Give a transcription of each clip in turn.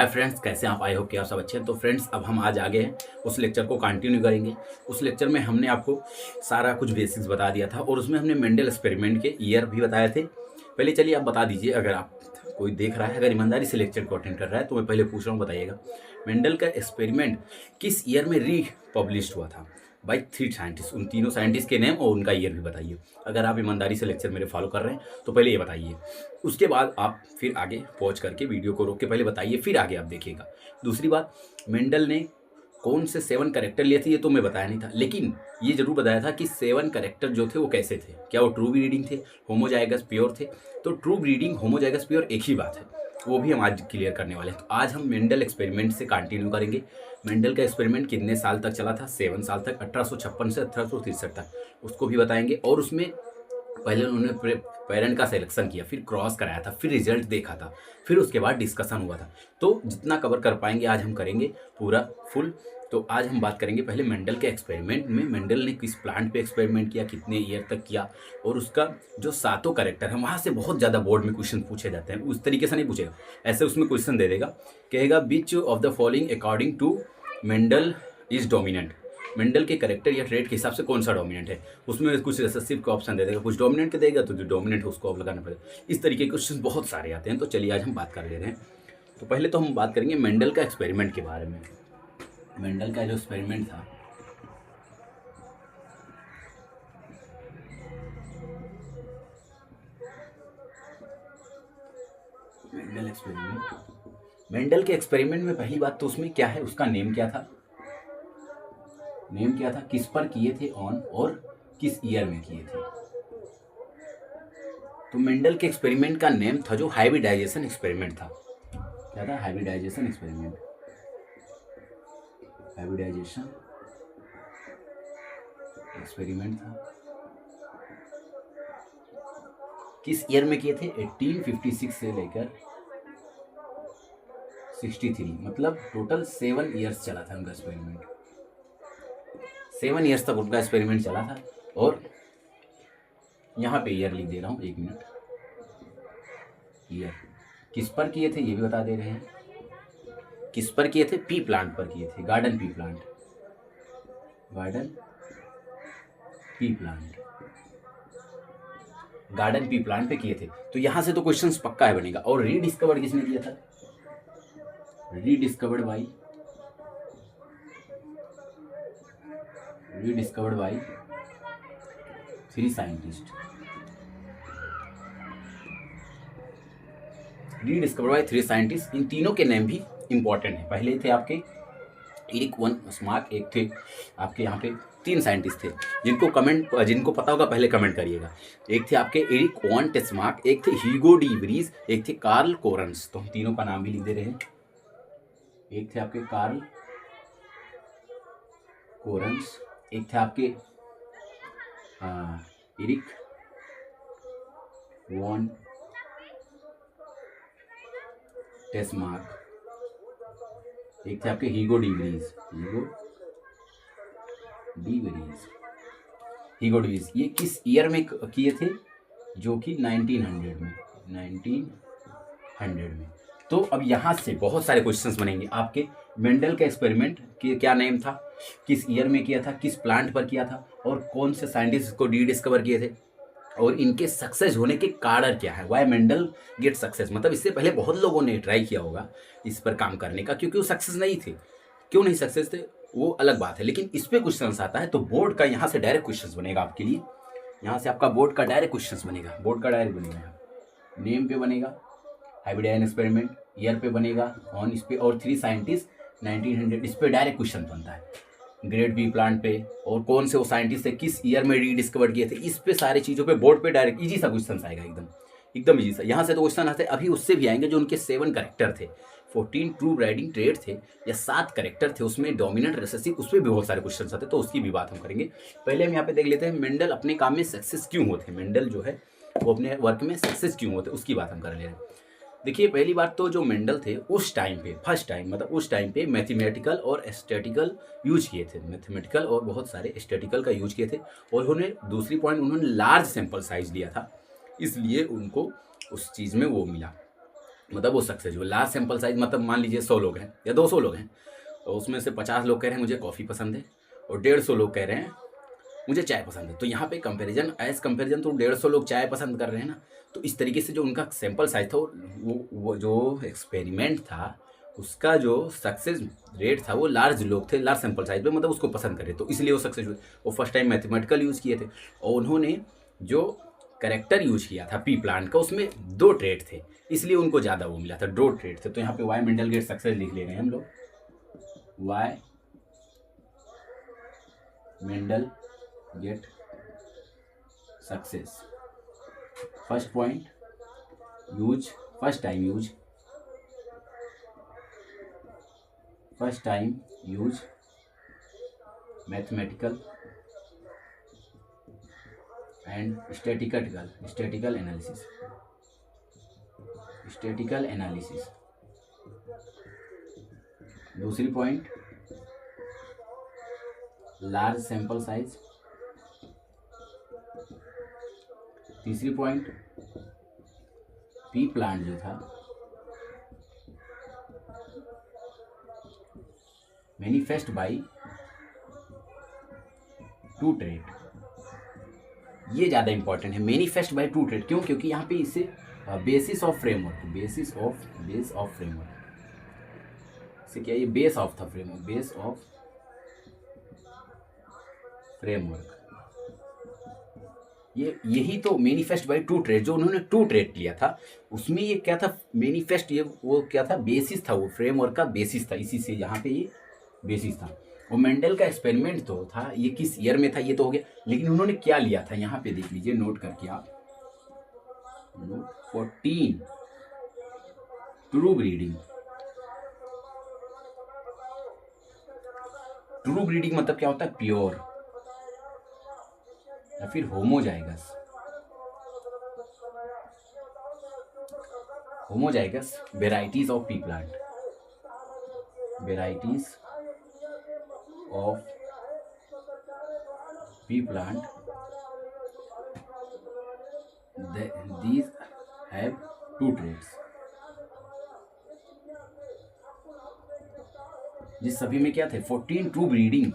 Hi friends, कैसे आप? I hope कि आप सब अच्छे हैं। तो फ्रेंड्स, अब हम आज आगे हैं, उस लेक्चर को कंटिन्यू करेंगे। उस लेक्चर में हमने आपको सारा कुछ बेसिक्स बता दिया था और उसमें हमने मेंडल एक्सपेरिमेंट के ईयर भी बताए थे। पहले चलिए आप बता दीजिए, अगर आप कोई देख रहा है, अगर ईमानदारी से लेक्चर को अटेंड कर रहा है, तो मैं पहले पूछ रहा हूँ, बताइएगा मेंडल का एक्सपेरिमेंट किस ईयर में री पब्लिश हुआ था बाई 3 साइंटिस्ट। उन तीनों साइंटिस्ट के नेम और उनका ईयर भी बताइए। अगर आप ईमानदारी से लेक्चर मेरे फॉलो कर रहे हैं तो पहले ये बताइए, उसके बाद आप फिर आगे पॉज करके वीडियो को रोक के पहले बताइए, फिर आगे आप देखिएगा। दूसरी बात, मेंडल ने कौन से 7 कैरेक्टर लिए थे ये तो मैं बताया नहीं था, लेकिन ये जरूर बताया था कि 7 कैरेक्टर जो थे वो कैसे थे। क्या वो ट्रू ब्रीडिंग थे, होमोजाइगस प्योर थे? तो ट्रू ब्रीडिंग होमोजाइगस प्योर एक ही बात है, वो भी हम आज क्लियर करने वाले हैं। तो आज हम मेंडल एक्सपेरिमेंट से कंटिन्यू करेंगे। मेंडल का एक्सपेरिमेंट कितने साल तक चला था? 7 साल तक, 1856 से 1863 तक, उसको भी बताएंगे। और उसमें पहले उन्होंने पेरेंट का सिलेक्शन किया, फिर क्रॉस कराया था, फिर रिजल्ट देखा था, फिर उसके बाद डिस्कशन हुआ था। तो जितना कवर कर पाएंगे आज हम करेंगे पूरा फुल। तो आज हम बात करेंगे पहले मेंडल के एक्सपेरिमेंट में मेंडल ने किस प्लांट पे एक्सपेरिमेंट किया, कितने ईयर तक किया, और उसका जो 7 कैरेक्टर है वहाँ से बहुत ज़्यादा बोर्ड में क्वेश्चन पूछे जाते हैं। उस तरीके से नहीं पूछेगा, ऐसे उसमें क्वेश्चन दे देगा, कहेगा which of the following according to Mendel is dominant. Mendel के कैरेक्टर या ट्रेड के हिसाब से कौन सा डोमिनेंट है, उसमें कुछ रिसेसिव का ऑप्शन दे देगा, कुछ डोमिनेंट के देगा, तो जो डोमिनेंट है उसको आप लगाना पड़ेगा। इस तरीके के क्वेश्चन बहुत सारे आते हैं। तो चलिए आज हम बात कर ले रहे हैं। तो पहले तो हम बात करेंगे मेंडल का एक्सपेरिमेंट के बारे में। मेंडल का जो एक्सपेरिमेंट था, मेंडल एक्सपेरिमेंट, मेंडल के एक्सपेरिमेंट में पहली बात तो उसमें क्या है, उसका नेम क्या था, नेम क्या था, किस पर किए थे ऑन, और किस ईयर में किए थे। तो मेंडल के एक्सपेरिमेंट का नेम था जो हाइब्रिडाइजेशन एक्सपेरिमेंट था। क्या था? Hybridisation experiment. हाइब्रिडाइजेशन एक्सपेरिमेंट था। किस ईयर में किए थे? 1856 से लेकर 63, मतलब टोटल 7 ईयर्स चला था उनका एक्सपेरिमेंट। 7 ईयर्स तक उनका एक्सपेरिमेंट चला था। और यहाँ पे ईयर लिख दे रहा हूँ, 1 मिनट। ईयर किस पर किए थे ये भी बता दे रहे हैं। किस पर किए थे? पी प्लांट पर किए थे, garden pea plant, garden pea plant, garden pea plant पे किए थे। तो यहां से तो क्वेश्चंस पक्का है बनेगा। और रीडिस्कवर्ड किसने किया था? Rediscovered by 3 scientist. Rediscovered by 3 scientist. इन तीनों के नेम भी इंपॉर्टेंट है। पहले थे आपके एरिक वन स्मार्क, एक थे आपके यहाँ पे 3 साइंटिस्ट थे जिनको पता होगा पहले कमेंट करिएगा। एक थे आपके एरिक वन टेस्मार्क, एक थे ह्यूगो डी व्रीज, एक थे कार्ल कोरंस। तो हम तीनों का नाम भी लिख दे रहे हैं। एक थे आपके कार्ल कोरंस, एक थे आपके एरिक वन टेस्मार्क, एक थे आपके हीगो डी व्रीज, हीगो डी व्रीज। ये किस ईयर में किए थे? जो कि 1900 में, 1900 में। तो अब यहाँ से बहुत सारे क्वेश्चंस बनेंगे आपके। मेंडल का एक्सपेरिमेंट के क्या नेम था, किस ईयर में किया था, किस प्लांट पर किया था, और कौन से साइंटिस्ट को डिस्कवर किए थे, और इनके सक्सेस होने के कारण क्या है, वाई मेंडल गेट सक्सेस। मतलब इससे पहले बहुत लोगों ने ट्राई किया होगा इस पर काम करने का, क्योंकि वो सक्सेस नहीं थे। क्यों नहीं सक्सेस थे वो अलग बात है, लेकिन इस पे क्वेश्चन आता है तो बोर्ड का यहाँ से डायरेक्ट क्वेश्चन बनेगा आपके लिए। यहाँ से आपका बोर्ड का डायरेक्ट क्वेश्चन बनेगा, बोर्ड का डायरेक्ट बनेगा। नेम पे बनेगा हाइब्रिडाइजेशन एक्सपेरिमेंट, ईयर पे बनेगा ऑन, इस पे, और 3 साइंटिस्ट 1900, इस पे डायरेक्ट क्वेश्चन बनता है। ग्रेड बी प्लांट पे, और कौन से वो साइंटिस्ट है, किस ईयर में रीडिस्कवर किए थे, इस पे सारी चीज़ों पे बोर्ड पे डायरेक्ट इजी सा क्वेश्चन आएगा, एकदम इजी सा। यहाँ से तो क्वेश्चन आते हैं, अभी उससे भी आएंगे जो उनके 7 कैरेक्टर थे, 14 ट्रू ब्रीडिंग ट्रेड थे, या 7 कैरेक्टर थे, उसमें डोमिनेंट रिसेसिव, उस पर भी बहुत सारे क्वेश्चन आते हैं, तो उसकी भी बात हम करेंगे। पहले हम यहाँ पे देख लेते हैं मेंडल अपने काम में सक्सेस क्यों होते हैं, मेंडल जो है वो अपने वर्क में सक्सेस क्यों होते हैं, उसकी बात हम कर ले रहे हैं। देखिए, पहली बात तो जो मेंडल थे उस टाइम पे, फर्स्ट टाइम मतलब उस टाइम पे मैथमेटिकल और एस्थेटिकल यूज किए थे, मैथमेटिकल और बहुत सारे एस्थेटिकल का यूज किए थे। और उन्होंने दूसरी पॉइंट, उन्होंने लार्ज सैंपल साइज लिया था, इसलिए उनको उस चीज़ में वो मिला, मतलब वो सक्सेस। लार्ज सैंपल साइज मतलब मान लीजिए 100 लोग हैं या 200 लोग हैं, तो उसमें से 50 लोग कह रहे हैं मुझे कॉफ़ी पसंद है और 150 लोग कह रहे हैं मुझे चाय पसंद है। तो यहाँ पे कंपैरिजन एज कंपैरिजन तो 150 लोग चाय पसंद कर रहे हैं ना। तो इस तरीके से जो उनका सैंपल साइज था वो जो एक्सपेरिमेंट था उसका जो सक्सेस रेट था वो लार्ज लोग थे, लार्ज सैंपल साइज पे, मतलब उसको पसंद करे, तो इसलिए वो सक्सेस हुए। वो फर्स्ट टाइम मैथमेटिकल यूज़ किए थे और उन्होंने जो करेक्टर यूज किया था पी प्लांट का उसमें 2 ट्रेड थे, इसलिए उनको ज़्यादा वो मिला था, 2 ट्रेड थे। तो यहाँ पे वाई मेंडल गेट सक्सेस लिख ले रहे हैं हम लोग, why Mendel get success. First point use, first time use mathematical and statical analysis. दूसरी पॉइंट लार्ज सैंपल साइज। तीसरी पॉइंट पी प्लांट जो था मैनिफेस्ट बाई 2 ट्रेड। ये ज़्यादा इंपॉर्टेंट है, मैनिफेस्ट बाई 2 ट्रेड। क्यों? क्योंकि यहाँ पे इसे basis of framework, base of framework से क्या, ये बेस ऑफ था फ्रेमवर्क, बेस ऑफ फ्रेमवर्क। यही तो मैनिफेस्ट बाई 2 ट्रेड, जो उन्होंने 2 ट्रेड लिया था उसमें ये क्या था, मैनिफेस्ट, ये वो क्या था, बेसिस था, वो फ्रेमवर्क का बेसिस था, इसी से यहाँ पे ये बेसिस था। और मेंडल का एक्सपेरिमेंट तो था, ये किस ईयर में था ये तो हो गया, लेकिन उन्होंने क्या लिया था यहाँ पे देख लीजिए, नोट करके आप, 14 ट्रू ब्रीडिंग। ट्रू ब्रीडिंग मतलब क्या होता है, प्योर या फिर homozygous varieties of P plant, varieties of pea plant, these have 2 traits। जिस सभी में क्या थे, 14 true breeding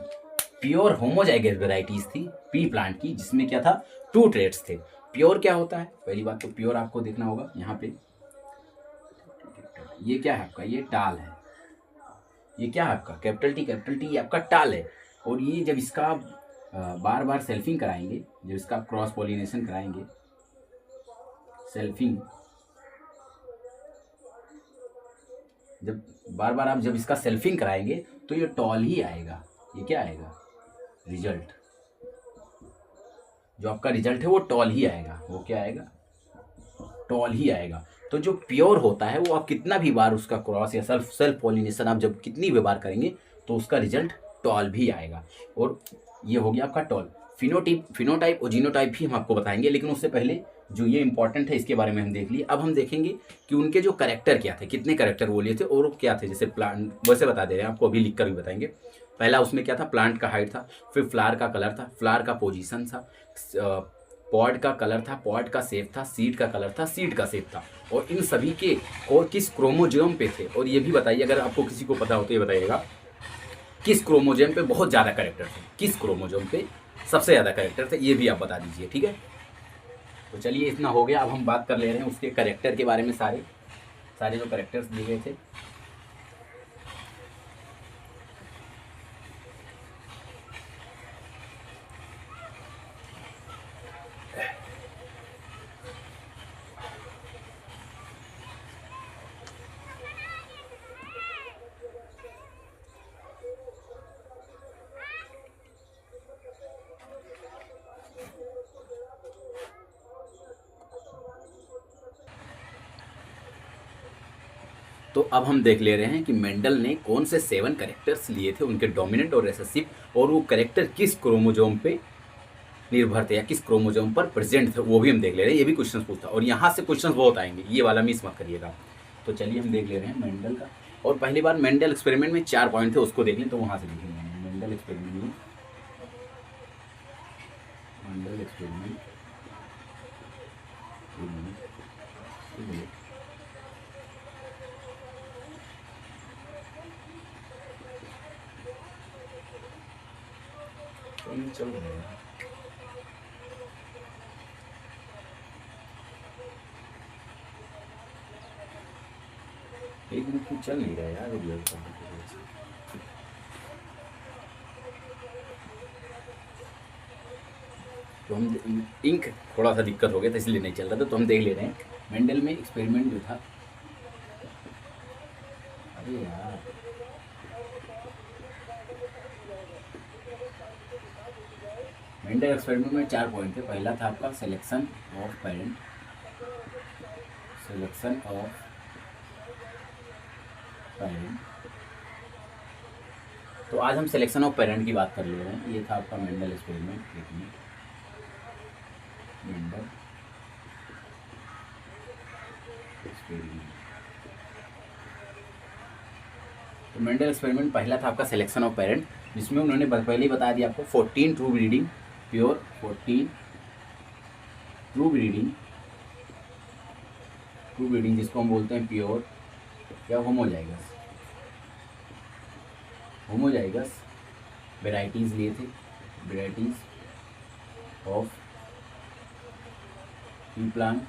pure homozygous varieties थी पी प्लांट की, जिसमें क्या था, 2 ट्रेट्स थे। प्योर क्या होता है, पहली बात तो प्योर आपको देखना होगा यहाँ पे, ये क्या है आपका, ये टाल है, ये क्या है आपका, कैपिटल टी आपका टाल है। और ये जब इसका बार बार सेल्फिंग कराएंगे, जब इसका क्रॉस पॉलिनेशन कराएंगे, सेल्फिंग, जब बार बार आप जब इसका सेल्फिंग कराएंगे तो ये टॉल ही आएगा। ये क्या आएगा, रिजल्ट, जो आपका रिजल्ट है वो टॉल ही आएगा। वो क्या आएगा, टॉल ही आएगा। तो जो प्योर होता है वो आप कितना भी बार उसका क्रॉस या सेल्फ पॉलिनेशन आप जब कितनी भी बार करेंगे तो उसका रिजल्ट टॉल भी आएगा। और ये हो गया आपका टॉल। फिनोटाइप और जीनोटाइप भी हम आपको बताएंगे, लेकिन उससे पहले जो ये इंपॉर्टेंट है इसके बारे में हम देख लिए। अब हम देखेंगे कि उनके जो करेक्टर क्या थे, कितने करेक्टर वो लिए थे और क्या थे। जैसे प्लांट वैसे बता दे रहे हैं आपको, अभी लिख कर भी बताएंगे। पहला उसमें क्या था, प्लांट का हाइट था, फिर फ्लावर का कलर था, फ्लावर का पोजीशन था, पॉड का कलर था, पॉड का शेप था, सीड का कलर था, सीड का शेप था, और इन सभी के और किस क्रोमोजोम पे थे। और ये भी बताइए, अगर आपको किसी को पता हो तो ये बताइएगा, किस क्रोमोजोम पे बहुत ज़्यादा करेक्टर थे, किस क्रोमोजोम पे सबसे ज़्यादा करेक्टर थे, ये भी आप बता दीजिए, ठीक है। तो चलिए इतना हो गया। अब हम बात कर ले रहे हैं उसके करेक्टर के बारे में, सारे जो करेक्टर्स दिए गए थे। तो अब हम देख ले रहे हैं कि मेंडल ने कौन से 7 कैरेक्टर्स लिए थे, उनके डोमिनेंट और रिसेसिव, और वो कैरेक्टर किस क्रोमोजोम पे निर्भर थे या किस क्रोमोजोम पर प्रेजेंट थे, वो भी हम देख ले रहे हैं। ये भी क्वेश्चन पूछता है और यहाँ से क्वेश्चन बहुत आएंगे, ये वाला मिस मत करिएगा। तो चलिए हम देख ले रहे हैं मेंडल का। और पहली बार मेंडल एक्सपेरिमेंट में 4 पॉइंट थे, उसको देख लें। तो वहाँ से देखेंगे मेंडल एक्सपेरिमेंट में, मेंडल एक्सपेरिमेंट सही चल रहा है। एक मिनट में चल नहीं रहा है यार रेगुलर का। तो हम इंक थोड़ा सा दिक्कत हो गया था इसलिए नहीं चल रहा था, तो हम देख ले रहे हैं मेंडल में एक्सपेरिमेंट जो था। अरे यार मेंडल एक्सपेरिमेंट में 4 पॉइंट थे। पहला था आपका selection of parent, selection of parent. तो आज हम सिलेक्शन ऑफ पेरेंट की बात कर ले रहे हैं। ये था आपका मेंडल एक्सपेरिमेंट। मेंडल एक्सपेरिमेंट, तो मेंडल एक्सपेरिमेंट पहला था आपका सिलेक्शन ऑफ पेरेंट, जिसमें उन्होंने पहले ही बता दिया आपको 14 true breeding, pure 14 true breeding, true breeding जिसको हम बोलते हैं प्योर या होमोजाइगस, होमोजाइगस वेराइटीज़ लिए थे, varieties of pea plant,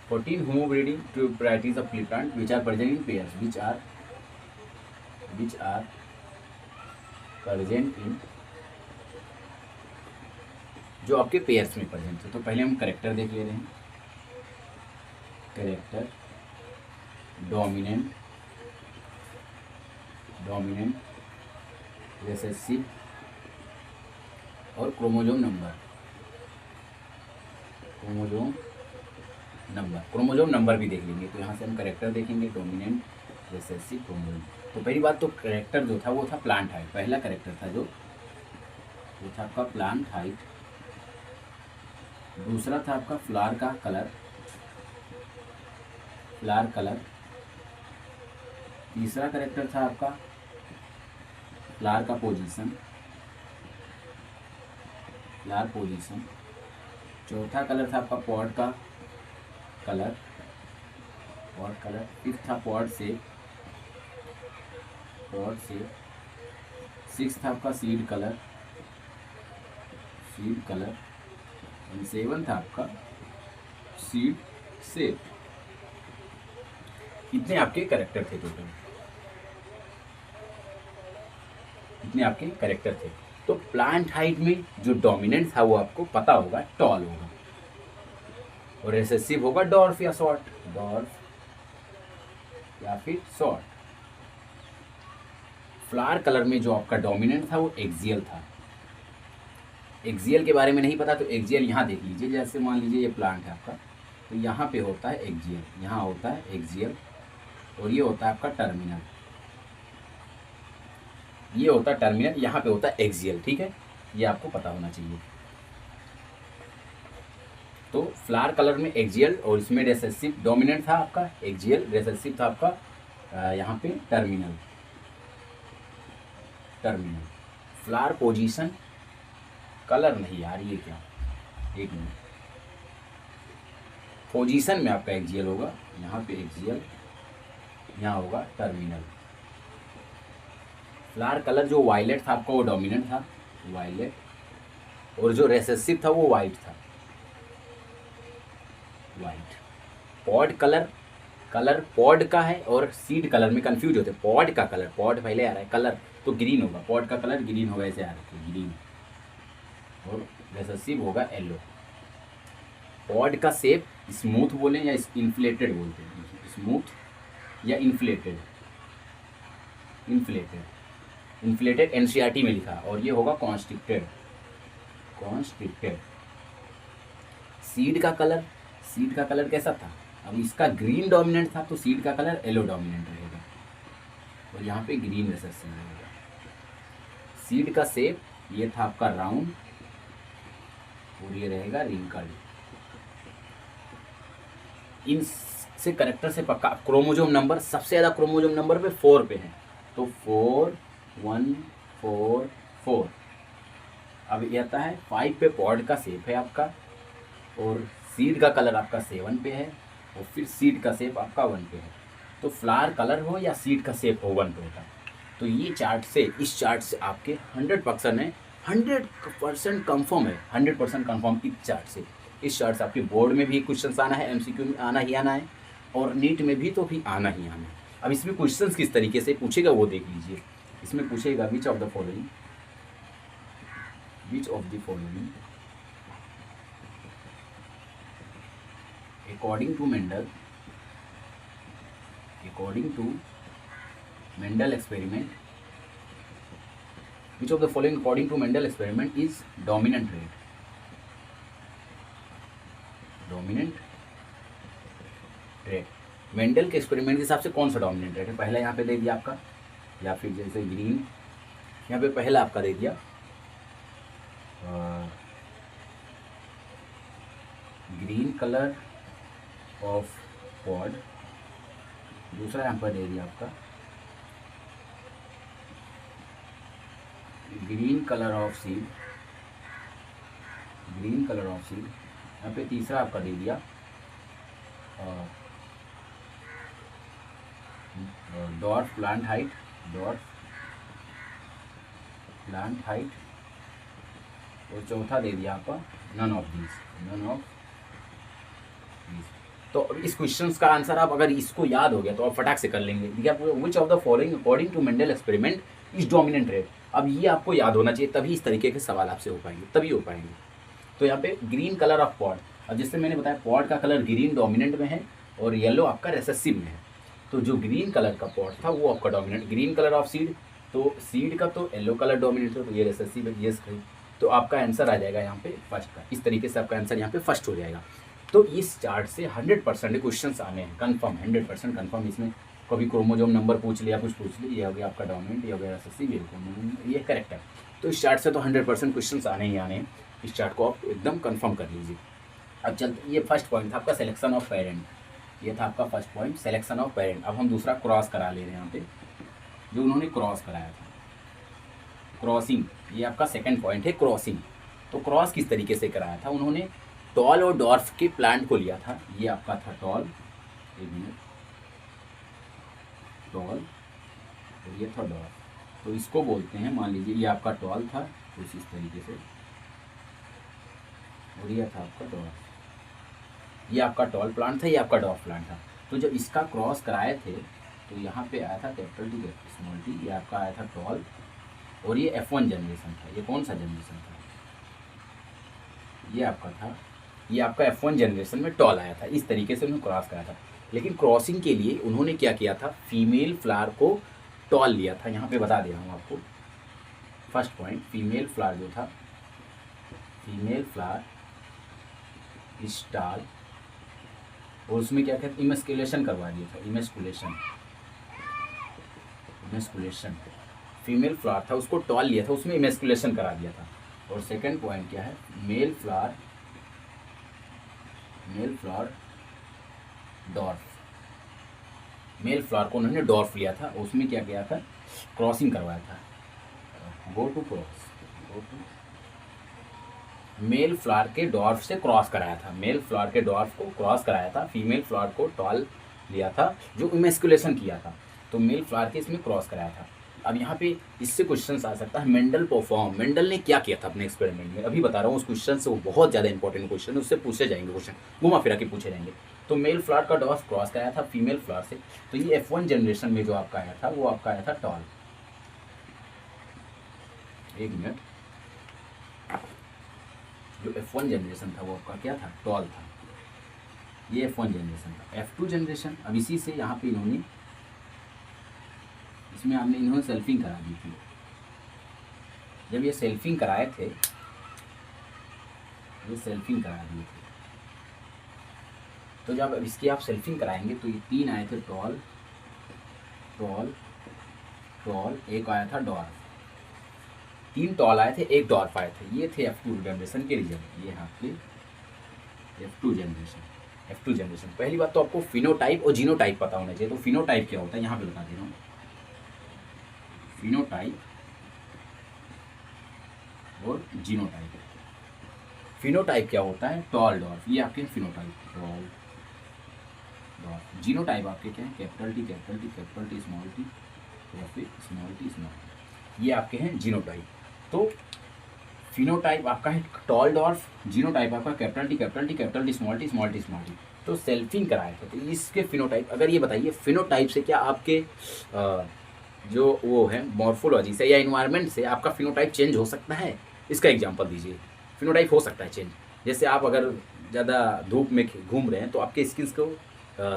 14 homo breeding to varieties of pea plant which are present in pairs, which are present in, जो आपके pairs में प्रेजेंट है। तो पहले हम करेक्टर देख ले रहे हैं। करेक्टर, डोमिनेंट, रिसेसिव और क्रोमोजोम नंबर। क्रोमोजोम नंबर भी देख लेंगे। तो यहाँ से हम करेक्टर देखेंगे, डोमिनेंट, रिसेसिव, क्रोमोजोम। तो पहली बात तो करेक्टर जो था वो था प्लांट हाइट। पहला करेक्टर था जो वो था आपका प्लांट हाइट। दूसरा था आपका फ्लावर का कलर, फ्लावर कलर। तीसरा करेक्टर था आपका फ्लावर का पोजीशन, फ्लावर पोजीशन। चौथा कलर था आपका पॉड का कलर, पॉड कलर। फिफ्थ था pod shape, pod shape. Six था आपका seed colour, seed colour. And seven था आपका सीड शेप। इतने आपके करेक्टर थे टोटल, इतने आपके करेक्टर थे। तो प्लांट हाइट में जो डोमिनेंट था वो आपको पता होगा, टॉल होगा, और रिसेसिव होगा डॉर्फ या शॉर्ट, डॉर्फ या फिर शॉर्ट। फ्लावर कलर में जो आपका डोमिनेंट था वो एक्सियल था। एक्सियल के बारे में नहीं पता तो एक्सियल यहाँ देख लीजिए। जैसे मान लीजिए ये प्लांट है आपका, तो यहाँ पे होता है एक्सियल, यहाँ होता है एक्सियल, और ये होता है आपका टर्मिनल, ये होता है टर्मिनल, यहाँ पे होता है एक्सियल। ठीक है, ये आपको पता होना चाहिए। तो फ्लावर कलर में एक्सियल और इसमें रिसेसिव। डोमिनेंट था आपका एक्सियल, रिसेसिव था आपका यहाँ पे terminal, terminal. Flower position, colour नहीं यार, ये क्या, एक मिनट। पोजीशन में आपका एक्सियल होगा, यहाँ पे एक्सियल, यहाँ होगा टर्मिनल। फ्लावर कलर जो वायलेट था आपका वो डोमिनेंट था, वायलेट। और जो रिसेसिव था वो वाइट था, white. Pod colour, colour pod का है और सीड कलर में कंफ्यूज होते हैं। पॉड का कलर, पॉड पहले आ रहा है, कलर तो ग्रीन होगा, पॉड का कलर ग्रीन होगा, ऐसे आ रहा है ग्रीन, और रिसेसिव होगा येलो। पॉड का शेप स्मूथ बोले या इन्फ्लेटेड बोलते हैं, स्मूथ या इन्फ्लेटेड, इन्फ्लेटेड, इन्फ्लेटेड एनसीईआरटी में लिखा, और ये होगा कॉन्स्ट्रिक्टेड, कॉन्स्ट्रिक्टेड। सीड का कलर, सीड का कलर कैसा था, अब इसका ग्रीन डोमिनेंट था तो सीड का कलर येलो डोमिनेंट रहेगा, और यहाँ पे ग्रीन रिसेसिव रहेगा। सीड का शेप ये था आपका राउंड, और ये रहेगा रिंकल्ड। इन से करेक्टर से पक्का। क्रोमोजोम नंबर, सबसे ज़्यादा क्रोमोजोम नंबर पे 4 पे है, तो 4 1 4 4। अब ये आता है 5 पे पॉड का शेप है आपका, और सीड का कलर आपका 7 पे है, और फिर सीड का शेप आपका 1 पे है। तो फ्लावर कलर हो या सीड का शेप हो 1 पे होता है। तो ये चार्ट से, इस चार्ट से आपके 100% है, 100% कंफर्म है, 100% कंफर्म इस चार्ट से। इस चार्ट से आपके बोर्ड में भी क्वेश्चंस आना है, एमसीक्यू में आना ही आना है, और नीट में भी तो भी आना ही आना है। अब इसमें क्वेश्चंस किस तरीके से पूछेगा वो देख लीजिए। इसमें पूछेगा विच of the following according to Mendel experiment, which of the following according to Mendel experiment is dominant trait? Mendel के एक्सपेरिमेंट के हिसाब से कौन सा डोमिनेंट रेट है? पहला यहाँ पे दे दिया आपका, या फिर जैसे ग्रीन, यहाँ पे पहला आपका दे दिया ग्रीन कलर ऑफ पॉड, दूसरा यहाँ पर दे दिया आपका ग्रीन कलर ऑफ सीड, यहाँ पे तीसरा आपका दे दिया डॉर्फ प्लांट हाइट, और चौथा दे दिया आपका नन ऑफ दीज। तो इस क्वेश्चंस का आंसर आप अगर इसको याद हो गया तो आप फटाक से कर लेंगे। देखिए आपको which of the following according to Mendel experiment is dominant rate, अब ये आपको याद होना चाहिए, तभी इस तरीके के सवाल आपसे हो पाएंगे, तो यहाँ पे ग्रीन कलर ऑफ पॉड, अब जैसे मैंने बताया पॉड का कलर ग्रीन डोमिनेंट में है और येलो आपका रेसेसिव में है, तो जो ग्रीन कलर का पॉड था वो आपका dominant. Green colour of seed, तो सीड का तो येलो कलर डोमिनेंट है, तो ये रेसेसिव है, ये सही, तो आपका आंसर आ जाएगा यहाँ पे फर्स्ट का। इस तरीके से आपका आंसर यहाँ पे फर्स्ट हो जाएगा। तो इस चार्ट से 100% क्वेश्चंस आने हैं, कंफर्म, 100% कंफर्म। इसमें कभी क्रोमोजोम नंबर पूछ लिया, कुछ पूछ लिया, ये हो गया आपका डोमिनेंट, ये हो गया रेसेसिव, ये करेक्ट है। तो इस चार्ट से तो 100% क्वेश्चंस आने ही आने हैं। इस चार्ट को आप एकदम कंफर्म कर लीजिए। अब चलते, ये फर्स्ट पॉइंट था आपका सिलेक्शन ऑफ पेरेंट, ये था आपका first point selection of parent. अब हम दूसरा क्रॉस करा ले रहे हैं यहाँ पे, जो उन्होंने क्रॉस कराया था, क्रॉसिंग, ये आपका सेकंड पॉइंट है क्रॉसिंग। तो क्रॉस किस तरीके से कराया था उन्होंने? टॉल और डॉर्फ के प्लांट को लिया था, ये आपका था टॉल, टॉल और ये था डॉर्फ। तो इसको बोलते हैं, मान लीजिए ये आपका टॉल था कुछ इस तरीके से, और ये था आपका डॉर्फ, ये आपका टॉल प्लांट था, ये आपका डॉर्फ प्लांट था। तो जब इसका क्रॉस कराए थे तो यहाँ पे आया था capital T capital small T, ये आपका आया था टॉल, और ये F1 जनरेशन था। ये कौन सा जनरेशन था? ये आपका था, ये आपका F1 जनरेशन में टॉल आया था। इस तरीके से उन्होंने क्रॉस कराया था। लेकिन क्रॉसिंग के लिए उन्होंने क्या किया था? फीमेल फ्लावर को टॉल लिया था। यहाँ पे बता दे रहा हूँ आपको, फर्स्ट पॉइंट, फीमेल फ्लावर जो था, फीमेल फ्लावर इज टॉल, और उसमें क्या कहते हैं? इमेस्कुलेशन करवा दिया था, इमेस्कुलेशन, फीमेल फ्लावर था उसको टॉल लिया था, उसमें इमेस्कुलेशन करा दिया था। और सेकंड पॉइंट क्या है? Male flower dwarf, male flower को उन्होंने डॉर्फ लिया था, उसमें क्या किया था? क्रॉसिंग करवाया था। मेल फ्लावर के डॉर्फ से क्रॉस कराया था, मेल फ्लावर के डॉर्फ को क्रॉस कराया था, फीमेल फ्लावर को टॉल लिया था, जो इमेस्कुलेशन किया था, तो मेल फ्लावर के इसमें क्रॉस कराया था। अब यहाँ पे इससे क्वेश्चन आ सकता है, मेंडल ने क्या किया था अपने एक्सपेरिमेंट में? अभी बता रहा हूँ उस क्वेश्चन से, वो बहुत ज़्यादा इंपॉर्टेंट क्वेश्चन है, उससे पूछे जाएंगे क्वेश्चन, घुमा फिरा के पूछे जाएंगे। तो मेल फ्लावर का डॉर्फ क्रॉस कराया था फीमेल फ्लावर से, तो ये F1 जनरेशन में जो आपका आया था वो आपका आया था टॉल। एक मिनट, जो F1 जनरेशन था वो आपका क्या था? टॉल था। ये F1 जनरेशन था। F2 जनरेशन, अब इसी से यहाँ पे इन्होंने, इसमें हमने इन्होंने सेल्फिंग करा दी थी। जब ये सेल्फिंग कराए थे, ये सेल्फिंग करा दिए थे, तो जब इसकी आप सेल्फिंग कराएंगे तो ये तीन आए थे, टॉल, एक आया था डॉर्फ, तीन टॉल आए थे, एक डॉर्फ आए थे। ये थे F2 जनरेशन के रिजल्ट। ये यहाँ पे F2 जनरेशन। पहली बात तो आपको फिनोटाइप और जीनोटाइप पता होना चाहिए। तो फिनोटाइप क्या होता है यहाँ पे बता दे रहा हूँ। फिनोटाइप और जीनोटाइप। फिनोटाइप क्या होता है? टॉल डॉर्फ, ये आपके फिनोटाइप, टॉल डॉर्फ। जीनोटाइप आपके क्या है? कैपिटल टी स्मॉल टी, या फिर स्मॉल टी स्मॉल, ये आपके हैं जीनोटाइप। तो फिनोटाइप आपका है टॉल डॉर्फ, जीनोटाइप आपका capital T capital T capital T small T small T small T. तो सेल्फिंग कराया था, तो इसके फिनोटाइप, अगर ये बताइए फिनोटाइप से क्या आपके जो वो है मॉर्फोलॉजी से या इन्वायरमेंट से आपका फिनोटाइप चेंज हो सकता है? इसका एग्जांपल दीजिए। फिनोटाइप हो सकता है चेंज, जैसे आप अगर ज़्यादा धूप में घूम रहे हैं तो आपके स्किन को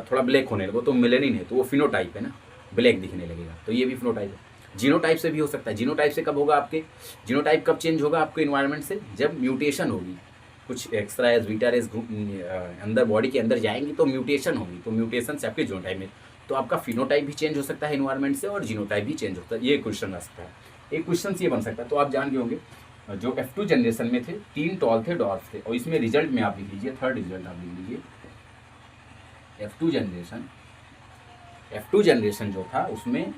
थोड़ा ब्लैक होने लगो, तो मेलेनिन है तो वो फिनोटाइप है ना, ब्लैक दिखने लगेगा, तो ये भी फिनोटाइप है। जीनोटाइप से भी हो सकता है। जीनोटाइप से कब होगा आपके, जीनोटाइप कब चेंज होगा आपके इन्वायरमेंट से? जब म्यूटेशन होगी, कुछ एक्स्ट्रा एज बीटा रेज अंदर बॉडी के अंदर जाएंगी तो म्यूटेशन होगी, तो म्यूटेशन से आपके जीनोटाइप में, तो आपका फिनोटाइप भी चेंज हो सकता है इन्वायरमेंट से और जीनोटाइप भी चेंज होता है। ये क्वेश्चन आ सकता है, एक क्वेश्चन ये बन सकता है। तो आप जान गए होंगे जो F2 जनरेशन में थे 3 टॉल थे, डॉर्फ थे, और इसमें रिजल्ट में आप लिख लीजिए, थर्ड रिजल्ट आप लिख लीजिए। F2 जनरेशन जो था उसमें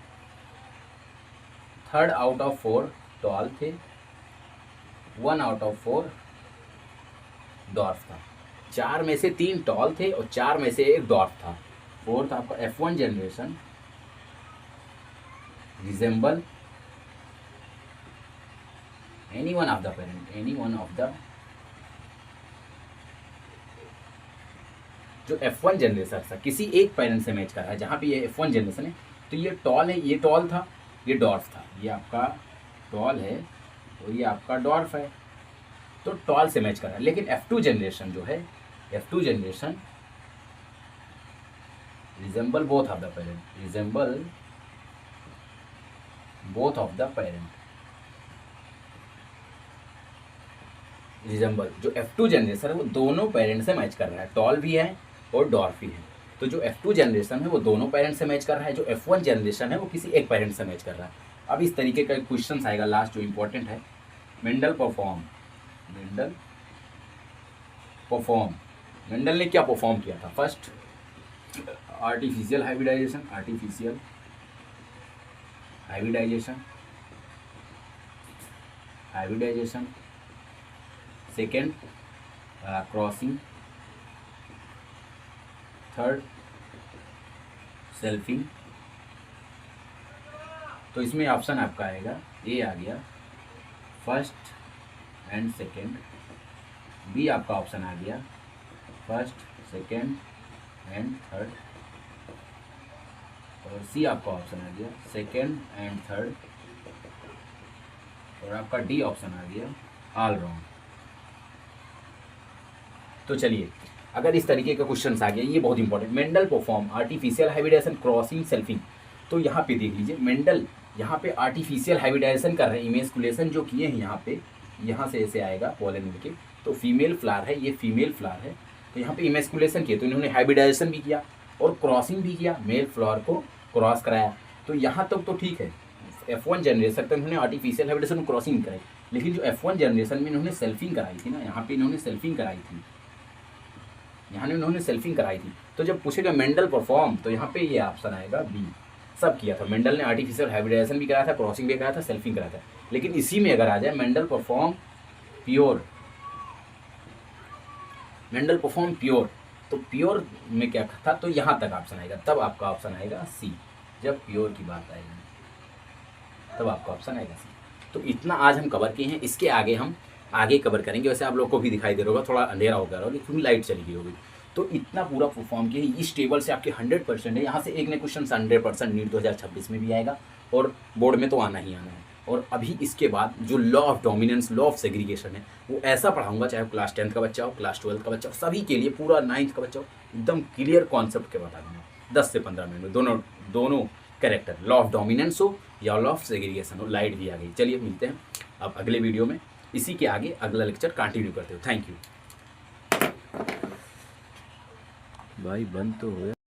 3rd आउट ऑफ 4 टॉल थे, 1 आउट ऑफ 4 डॉर्फ था। 4 में से 3 टॉल थे और 4 में से 1 डॉर्फ था। फोर्थ आपका F1 generation resemble any one of the parent, any one of the, जो F1 जनरेशन था किसी एक पेरेंट से मैच कर रहा है, जहाँ पे ये F1 जनरेशन है तो ये टॉल है, ये टॉल था, ये डॉर्फ था, ये आपका टॉल है और ये आपका डॉर्फ है, तो टॉल से मैच कर रहा है। लेकिन F2 जनरेशन जो है, F2 generation resemble both of the parent, resemble both of the parent, resemble जो F2 जनरेशन है वो दोनों पेरेंट से मैच कर रहा है, टॉल भी है और डॉर्फ भी है। तो जो F2 जनरेशन है वो दोनों पेरेंट से मैच कर रहा है, जो F1 जनरेशन है वो किसी एक पेरेंट से मैच कर रहा है। अब इस तरीके का क्वेश्चन आएगा लास्ट जो इंपॉर्टेंट है, मेंडल परफॉर्म, मेंडल ने क्या परफॉर्म किया था? First artificial hybridization, second crossing, third selfing. तो इसमें ऑप्शन आपका आएगा, ए आ गया फर्स्ट एंड सेकेंड, बी आपका ऑप्शन आ गया फर्स्ट सेकेंड एंड थर्ड, और सी आपका ऑप्शन आ गया सेकेंड एंड थर्ड, और आपका डी ऑप्शन आ गया ऑल रॉन्ग। तो चलिए, अगर इस तरीके का क्वेश्चन आ गया, ये बहुत important, Mendel perform artificial hybridization, crossing, selfing. तो यहाँ पे देख लीजिए, मेंडल यहाँ पे आर्टिफिशियल हाइब्रिडाइजेशन कर रहे हैं, इमेस्कुलेशन जो किए हैं यहाँ पे, यहाँ से ऐसे आएगा पोलन मिलके, तो फीमेल फ्लावर है, ये फीमेल फ्लावर है, तो यहाँ पे इमेस्कुलेशन किया, तो इन्होंने हाइब्रिडाइजेशन भी किया और क्रॉसिंग भी किया, मेल फ्लावर को क्रॉस कराया। तो यहाँ तक तो ठीक है, F1 जनरेशन तक इन्होंने आर्टिफिशियल हाइब्रिडाइजेशन क्रॉसिंग कराई, लेकिन जो F1 जनरेशन में इन्होंने सेल्फिंग कराई थी ना, यहाँ पे इन्होंने सेल्फिंग कराई थी, यहाँ इन्होंने सेल्फिंग कराई थी। तो जब पूछेगा मेंडल परफॉर्म, तो यहाँ पे ये ऑप्शन आएगा बी, सब किया था। मेंडल ने आर्टिफिशियल हाइब्रिडाइजेशन भी कराया था, क्रॉसिंग भी कराया था, सेल्फिंग कराया था। लेकिन इसी में अगर आ जाए Mendel perform pure, Mendel perform pure, तो प्योर में क्या था, तो यहाँ तक ऑप्शन आएगा, तब आपका ऑप्शन आएगा सी। जब प्योर की बात आएगी तब आपका ऑप्शन आएगा सी। तो इतना आज हम कवर किए हैं, इसके आगे हम आगे कवर करेंगे। वैसे आप लोग को भी दिखाई दे रहा होगा, थोड़ा अंधेरा हो गया होगा क्योंकि लाइट चली गई होगी। तो इतना पूरा परफॉर्म किया, इस टेबल से आपके 100% है। यहाँ से एक ने क्वेश्चन 100% नीट 2026 में भी आएगा और बोर्ड में तो आना ही आना है। और अभी इसके बाद जो law of dominance, law of segregation है, वो ऐसा पढ़ाऊंगा, चाहे क्लास 10th का बच्चा हो, क्लास 12th का बच्चा हो, सभी के लिए, पूरा 9th का बच्चा हो, एकदम क्लियर कॉन्सेप्ट के बता दूंगा 10 से 15 मिनट में। दोनों कैरेक्टर, लॉ ऑफ डोमिनेंस हो या लॉ ऑफ सेग्रीगेशन हो। लाइट भी आ गई। चलिए मिलते हैं अब अगले वीडियो में, इसी के आगे अगला लेक्चर कंटिन्यू करते हो। Thank you. भाई बंद तो हो गया।